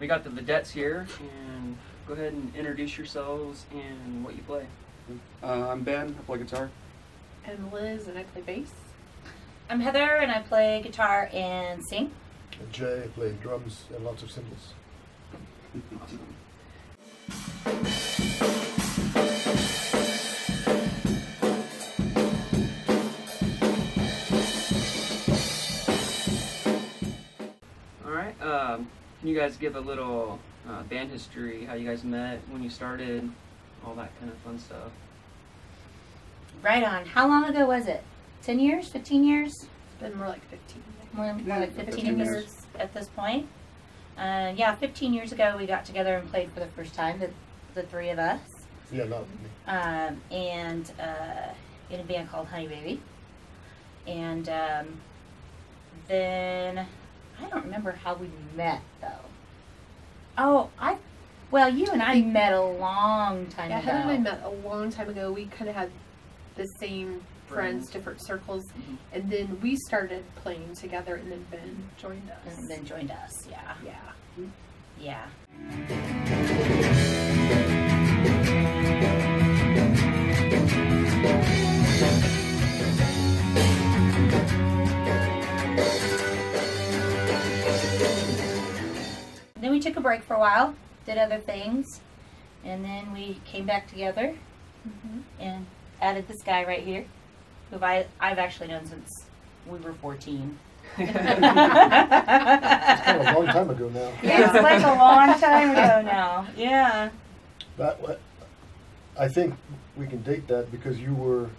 We got the Vedettes here, and go ahead and introduce yourselves and what you play. I'm Ben, I play guitar. I'm Liz, and I play bass. I'm Heather, and I play guitar and sing. And Jay, I play drums and lots of cymbals. Awesome. Alright, can you guys give a little band history, how you guys met, when you started, all that kind of fun stuff? Right on. How long ago was it? 10 years? 15 years? It's been more like 15. More like 15 15 years years at this point. Yeah, 15 years ago we got together and played for the first time, the three of us. Yeah, not me. And in a band called Honey Baby. And then I don't remember how we met though. Oh, well, you and I met a long time ago. Yeah, Heather and I met a long time ago. We kind of had the same friends, different circles, and then we started playing together, and then Ben joined us. And then joined us, yeah. Yeah. Yeah. Then we took a break for a while, did other things, and then we came back together and added this guy right here, who I've actually known since we were 14. It's kind of a long time ago now. Yeah, it's like a long time ago now. Yeah. I think we can date that because you were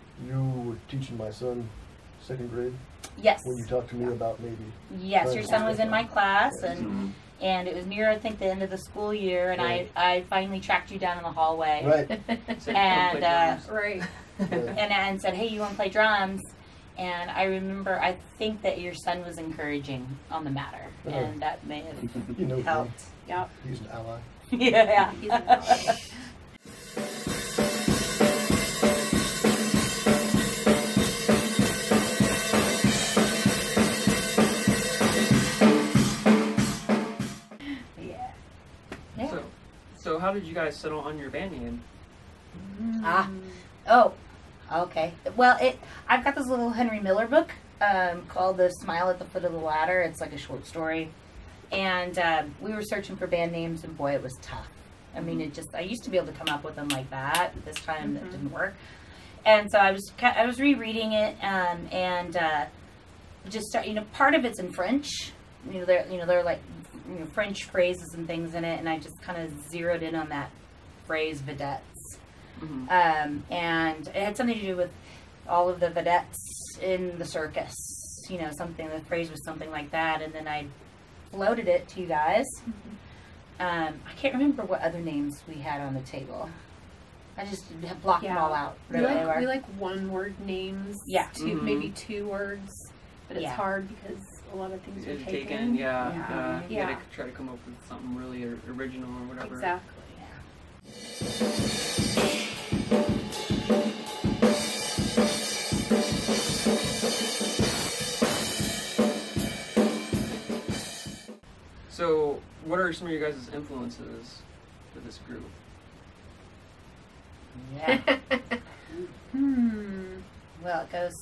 teaching my son second grade Yes. when you talked to me about maybe. Yes, your son was in my class, Yes. and it was near, I think, the end of the school year, and Right. I finally tracked you down in the hallway. Right. And Right. and said, hey, you want to play drums? And I remember, I think that your son was encouraging on the matter, and that may have You know him. helped. Yep. He's an ally. Yeah. He's an ally. Yeah. So how did you guys settle on your band name? Oh, okay. Well, I've got this little Henry Miller book called The Smile at the Foot of the Ladder. It's like a short story. And we were searching for band names, and boy, it was tough. I mean, I used to be able to come up with them like that. This time that didn't work. And so I was rereading it, and just start, part of it's in French. They're like, French phrases and things in it, and I just kind of zeroed in on that phrase, Vedettes. And it had something to do with all of the vedettes in the circus. The phrase was something like that, and then I floated it to you guys. I can't remember what other names we had on the table. I just have blocked them all out. We like one word names. Yeah. Maybe 2 words, but it's hard because a lot of things are taken. Yeah. You gotta try to come up with something really original or whatever. Exactly. So, what are some of your guys' influences for this group? Yeah. Well, it goes.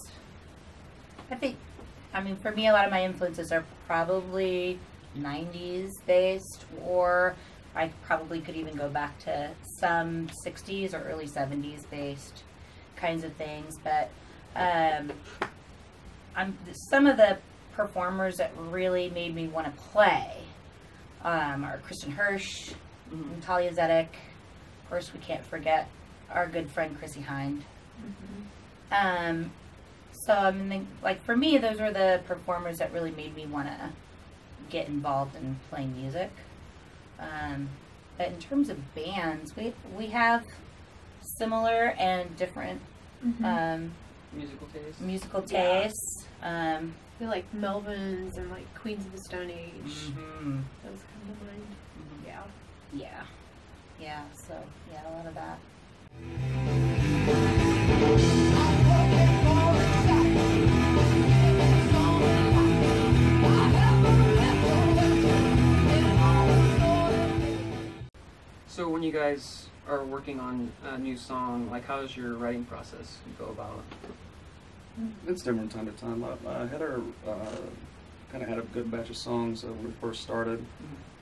For me, a lot of my influences are probably 90s based, or I probably could even go back to some 60s or early 70s based kinds of things. But some of the performers that really made me want to play are Kristen Hirsch, Natalia Zedek. Of course, we can't forget our good friend Chrissy Hind. So for me, those were the performers that really made me want to get involved in playing music. But in terms of bands, we have similar and different musical tastes. We like Melvins and like Queens of the Stone Age. Those kind of mine. Yeah. So a lot of that. you guys are working on a new song, like how does your writing process go about? It's different time to time. Heather kind of had a good batch of songs when we first started.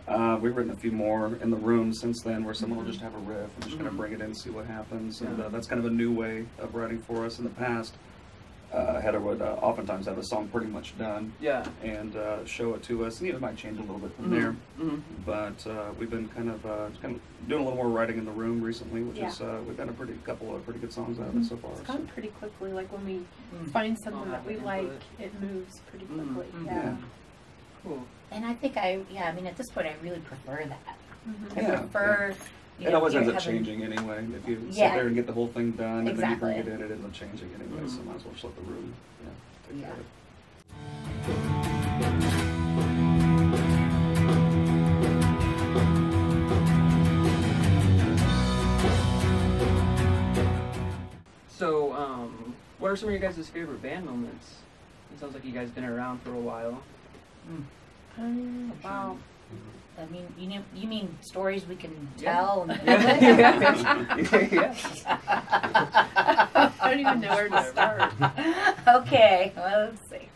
We've written a few more in the room since then where someone will just have a riff and just kind of bring it in and see what happens. And that's kind of a new way of writing for us. In the past, Heather would oftentimes have a song pretty much done and show it to us. And it might change a little bit from there. But we've been kind of doing a little more writing in the room recently, which is we've got a couple of pretty good songs out of it so far. It's gone pretty quickly. Like when we find something that we like, it moves pretty quickly. Yeah. Cool. And I think I mean, at this point, I really prefer that. I Yeah, prefer. You It know, always you're ends up having- changing anyway. If you sit Yeah. there and get the whole thing done and then you bring it Exactly. in, it ends up changing anyway. So might as well just let the room take care of it. So, what are some of your guys' favorite band moments? It sounds like you guys been around for a while. Wow. I mean, you mean stories we can Yeah. tell? And Yeah. I don't even know where to start. Okay, well, let's see.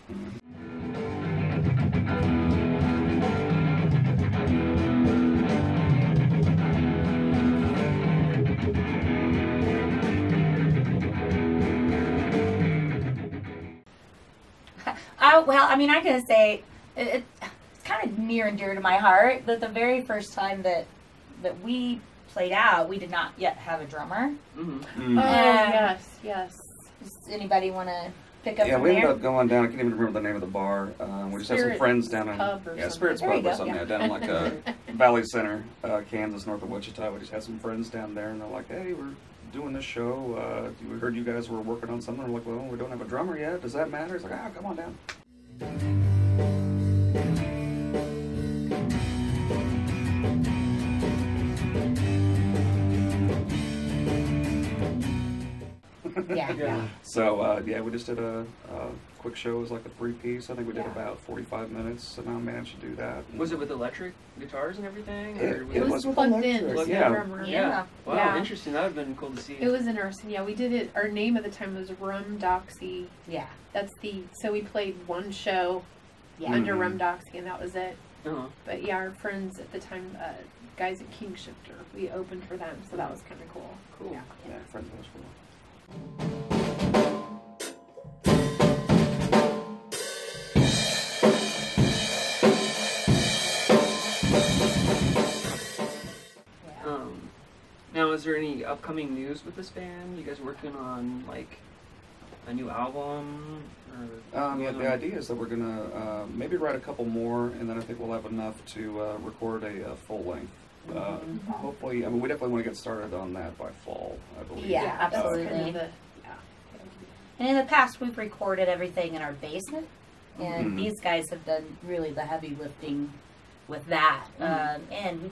Well, I mean, I'm going to say it's kind of near and dear to my heart that the very first time that we played out, we did not yet have a drummer. Mm-hmm. Oh, yes. Does anybody want to pick up Yeah, from we ended there? up going down. I can't even remember the name of the bar. We just had some Spirit's friends down in Pub or Spirit's something. Pub or There you something go. down in like Valley Center, Kansas, north of Wichita. We just had some friends down there, and they're like, "Hey, we're doing this show. We heard you guys were working on something." We're like, "Well, we don't have a drummer yet. Does that matter?" He's like, "Ah, come on down." Yeah. So we just did a quick show. It was like a 3-piece. I think we did Yeah. about 45 minutes. Somehow managed to do that. Was it with electric guitars and everything? It or It was with plugged in. electric, There's yeah. no drummer. Yeah. Wow, Yeah. interesting. That would have been cool to see. It was interesting. Yeah, we did it. Our name at the time was Rum Doxy. Yeah. So we played one show Yeah. under Mhm. Rum Doxy, and that was it. Uh-huh. But yeah, our friends at the time, guys at King Shifter, we opened for them, so that was kind of cool. Cool. Yeah, friends of ours for a while. Now, is there any upcoming news with this band? You guys working on like a new album? Or The idea is that we're gonna maybe write a couple more, and then I think we'll have enough to record a full length. Hopefully, I mean, we definitely want to get started on that by fall, I believe. Yeah, that's absolutely. kind of the, And in the past, we've recorded everything in our basement, and Mhm. these guys have done really the heavy lifting with that. And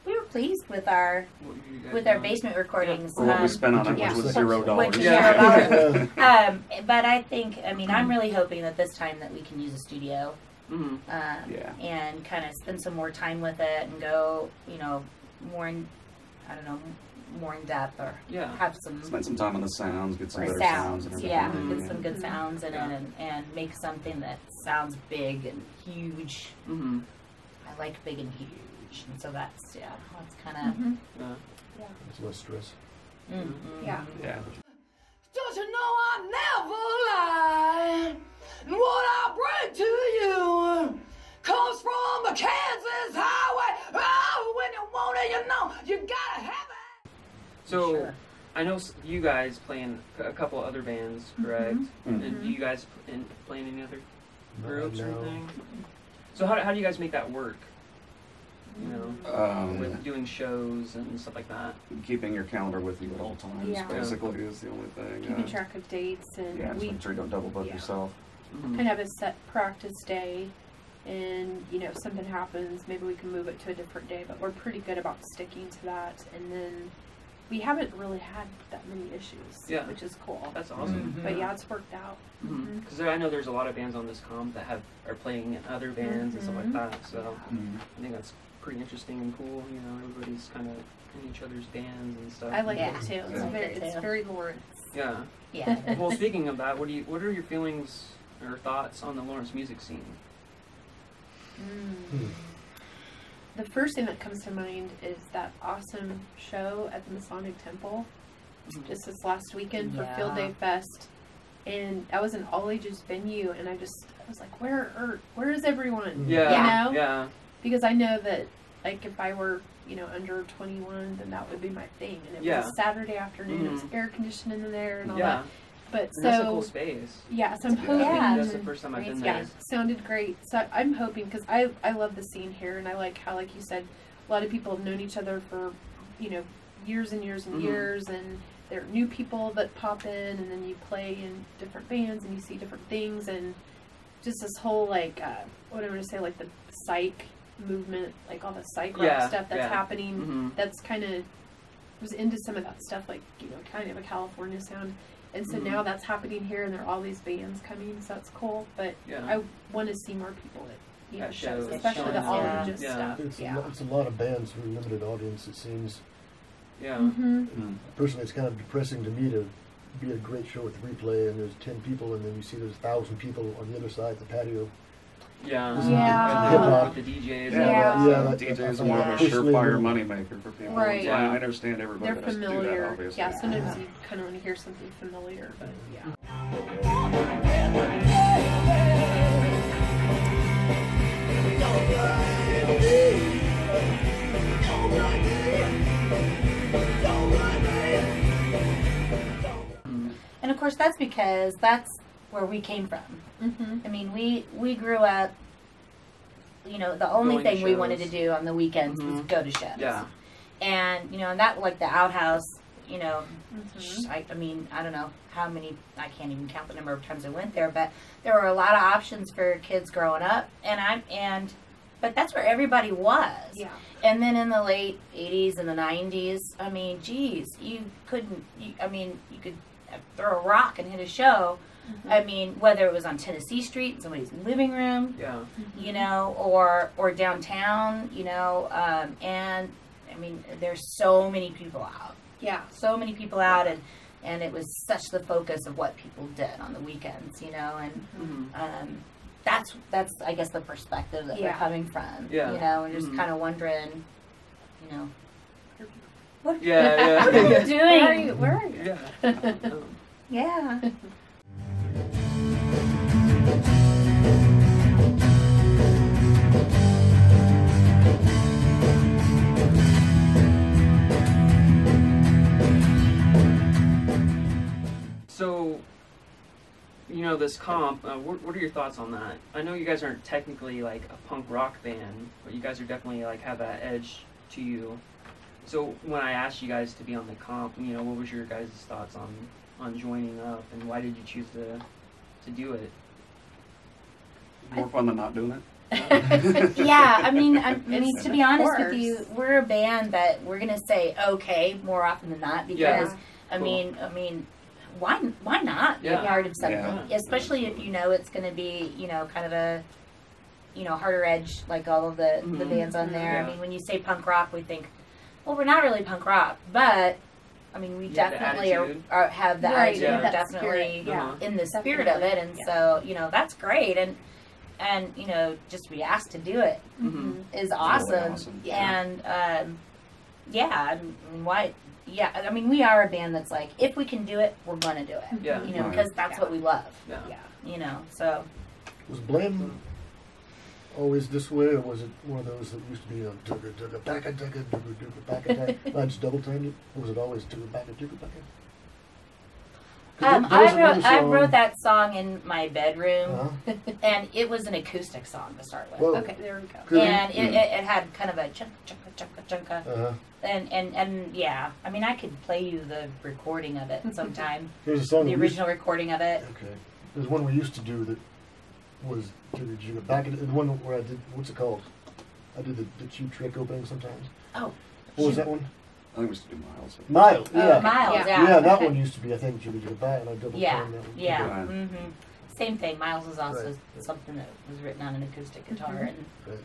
we were pleased with our what you guys with our doing? basement recordings. For what we spent on it, Yeah. which was Yeah. $0. Which is Yeah. $0. But I think, I mean, I'm really hoping that this time that we can use a studio Mhm. Yeah. and kind of spend some more time with it and go, more in, more in depth or Yeah. have some Spend some time on the sounds, get some better sounds, sounds and yeah, everything. get some good sounds in it and make something that sounds big and huge. Mhm. I like big and huge, and so that's kind of Mhm. Yeah. It's less stress. Yeah. Yeah. Don't you know I never lie? And what I bring to you comes from the Kansas highway. Oh, when you want it, you know you gotta have it. So, Sure. I know you guys play in a couple other bands, correct? Mhm. And do you guys play in any other groups or No. anything? So how do you guys make that work? You know, with doing shows and stuff like that. Keeping your calendar with you at all times, Yeah. basically, is the only thing. Keeping track of dates, and Yeah, just we make sure you don't double book yeah. yourself. Mhm. kind of have a set practice day. And, if something happens, maybe we can move it to a different day, but we're pretty good about sticking to that. And then we haven't really had that many issues, Yeah. which is cool. That's awesome. Mhm. But yeah, it's worked out. Because I know there's a lot of bands on this comp that are playing in other bands and stuff like that. So I think that's pretty interesting and cool. Everybody's kind of in each other's bands and stuff. I like Yeah. it too. It's Yeah. very, it's Too. very Lawrence. Yeah. Yeah. Well, speaking of that, what are your feelings or thoughts on the Lawrence music scene? The first thing that comes to mind is that awesome show at the Masonic Temple just this last weekend for Yeah. Field Day Fest. And that was an all ages venue, and I was like, where is everyone? Yeah. You know? Yeah. Because I know that, like, if I were, under 21, then that would be my thing. And it was Saturday afternoon, it was air conditioning in there and all that. But And that's a cool space. yeah, so I'm hoping. Yeah. That's the first time I've been Yeah, there. sounded great. So I'm hoping, because I love the scene here, and I like how, like you said, a lot of people have known each other for, years and years and years, and there are new people that pop in, and then you play in different bands, and you see different things, and just this whole, like, what I'm going to say, like the psych movement, like all the psych rock stuff that's happening, that's kind of, was into some of that stuff, like, kind of a California sound. And so now that's happening here, and there are all these bands coming, so that's cool. But I want to see more people at At shows, shows, especially the showings, all yeah. ages Yeah. stuff. It's a lot of bands for a limited audience, it seems. Yeah. Personally, it's kind of depressing to me to be at a great show with replay and there's 10 people, and then you see there's 1,000 people on the other side of the patio. Yeah. Yeah. With the DJs. Yeah. DJs are more of a Personally, surefire moneymaker for people. Right. So I understand everybody They're that has to do that, familiar. obviously. Yeah, sometimes you kind of want to hear something familiar, but yeah. And of course, that's because that's where we came from. I mean, we grew up, the only Going to thing we wanted to shows. do on the weekends was go to shows. Yeah. And, and that, like, the outhouse, I mean, I don't know how many, I can't even count the number of times I went there, but there were a lot of options for kids growing up, but that's where everybody was. Yeah. And then in the late 80s and the 90s, I mean, geez, you could throw a rock and hit a show. I mean, whether it was on Tennessee Street in somebody's living room, or downtown, and I mean, there's so many people out. Yeah. So many people out, and it was such the focus of what people did on the weekends, and that's I guess the perspective that we're coming from, and just kind of wondering, what, what are you doing? Where are you? Yeah. Yeah. So, this comp, what are your thoughts on that? I know you guys aren't technically like a punk rock band, but you guys are definitely like have that edge to you. So when I asked you guys to be on the comp, what was your guys' thoughts on joining up, and why did you choose to do it? More fun than not doing it. Yeah, I mean, to be honest course. with you, we're a band that we're gonna say okay more often than not because I mean, why not be a part of something, especially if it's gonna be kind of a harder edge like all of the bands on there. Yeah. I mean, when you say punk rock, we think, well, we're not really punk rock, but I mean, we definitely have the Right, attitude, yeah. That definitely spirit, in the spirit of it, and so that's great, and just be asked to do it is awesome. Really awesome. And I mean, why? Yeah, I mean, we are a band that's like, if we can do it, we're gonna do it. Yeah. Because that's what we love. Yeah. So. Was Blam always this way, or was it one of those that used to be a tugga tugga backa tugga tugga tugga backa tugga? I just double timed it. Or was it always tugga backa tugga backa? I wrote that song in my bedroom, and it was an acoustic song to start with. Whoa. Okay, there we go. And it had kind of a chunka. And yeah, I mean, I could play you the recording of it sometime. There's a song The original recording of it. Okay. There's one we used to do that was tugga tugga back in the one where I did, what's it called? I did the cheap trick opening sometimes. Oh. What was that one? I think we used to do Miles. Miles, yeah. Miles, Yeah, that one used to be, I think, tugga tugga back, and I double timed that one. Yeah. Same thing. Miles is also something that was written on an acoustic guitar, Right.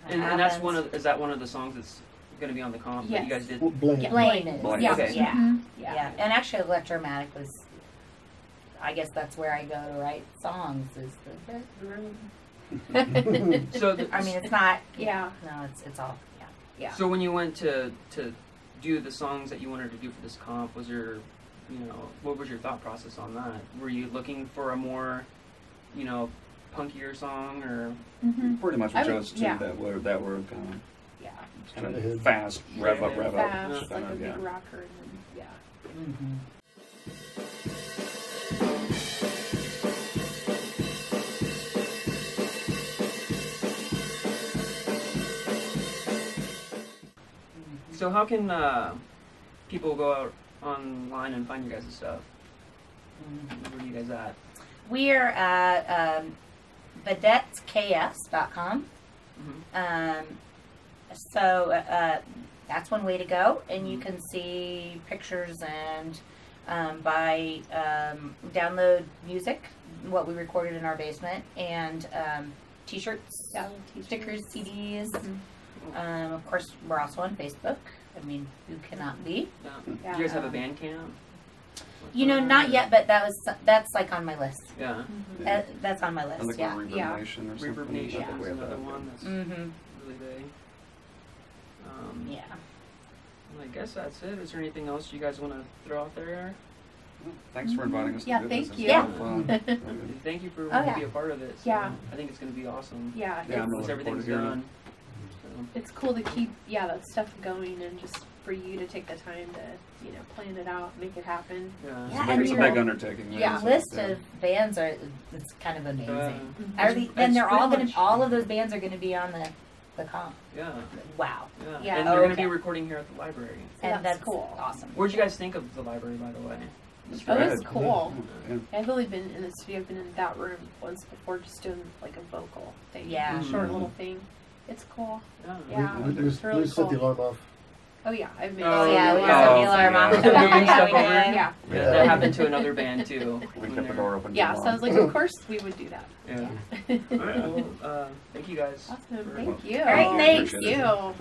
And that's is that one of the songs that's going to be on the comp, but Yes. you guys did. Well, Blaine. Blaine is. Blaine. Yeah. Okay. Yeah. Mhm. Yeah. And actually, Electromatic was. I guess that's where I go to write songs. Is the So, I mean, it's not. Yeah. No, it's all. Yeah. Yeah. so when you went to do the songs that you wanted to do for this comp, was there, what was your thought process on that? Were you looking for a more, punkier song, or? Mm-hmm. Pretty much I we would- chose two yeah. that were kind Yeah. of fast, rev up, rev up. Fast, kind like a of, big yeah. rocker, and then, yeah. Mm-hmm. So how can people go out online and find you guys' stuff? Where are you guys at? We're at vedettesks.com. Mm-hmm. So that's one way to go, and you can see pictures and download music, what we recorded in our basement, and t-shirts, Yeah, stickers, CDs. Mhm. Of course, we're also on Facebook. I mean, who cannot be? Yeah. Yeah. Do you guys have a band camp? Not yet, but that's like on my list. Yeah. Mhm. That's on my I list. think Yeah. Reverb Yeah. Nation or something. Reverb I Nation think is we have another that. one that's Mm-hmm. really big. Yeah. I guess that's it. Is there anything else you guys want to throw out there? Thanks for inviting us to Yeah, do thank this. It's you. been a lot of fun. Thank you for Oh, wanting yeah. to be a part of it. So Yeah. I think it's going to be awesome. Yeah, Yeah, I'm it's, looking Once everything's forward to hearing done. So, it's cool to keep that stuff going, and just for you to take the time to plan it out, make it happen. yeah. Yeah, It's and a big undertaking. man. Yeah. So, List yeah. of bands it's kind of amazing. Mhm. And it's they're all pretty gonna much- all of those bands are gonna be on the comp. Yeah. Wow. Yeah. Yeah. And they're going to Okay. be recording here at the library. And That's that's cool. awesome. What'd you guys think of the library, by the way? It's Oh, great. it's cool. Yeah. I've only been in the studio. I've been in that room once before, just doing like a vocal thing. Yeah. a short Mhm. little thing. It's cool. Yeah. Yeah. We it's really set the cool. alarm off. Oh yeah, I've made. Oh, yeah, we yeah. set the alarm yeah. off. Moving stuff we over. did. Yeah. Yeah, Yeah. that happened to another band too. We when kept the they're- door open. Yeah, too so I long. was like, of course we would do that. Yeah. Yeah. All right. Well, thank you guys. Awesome. for- Thank you. All right, thanks. Thank you.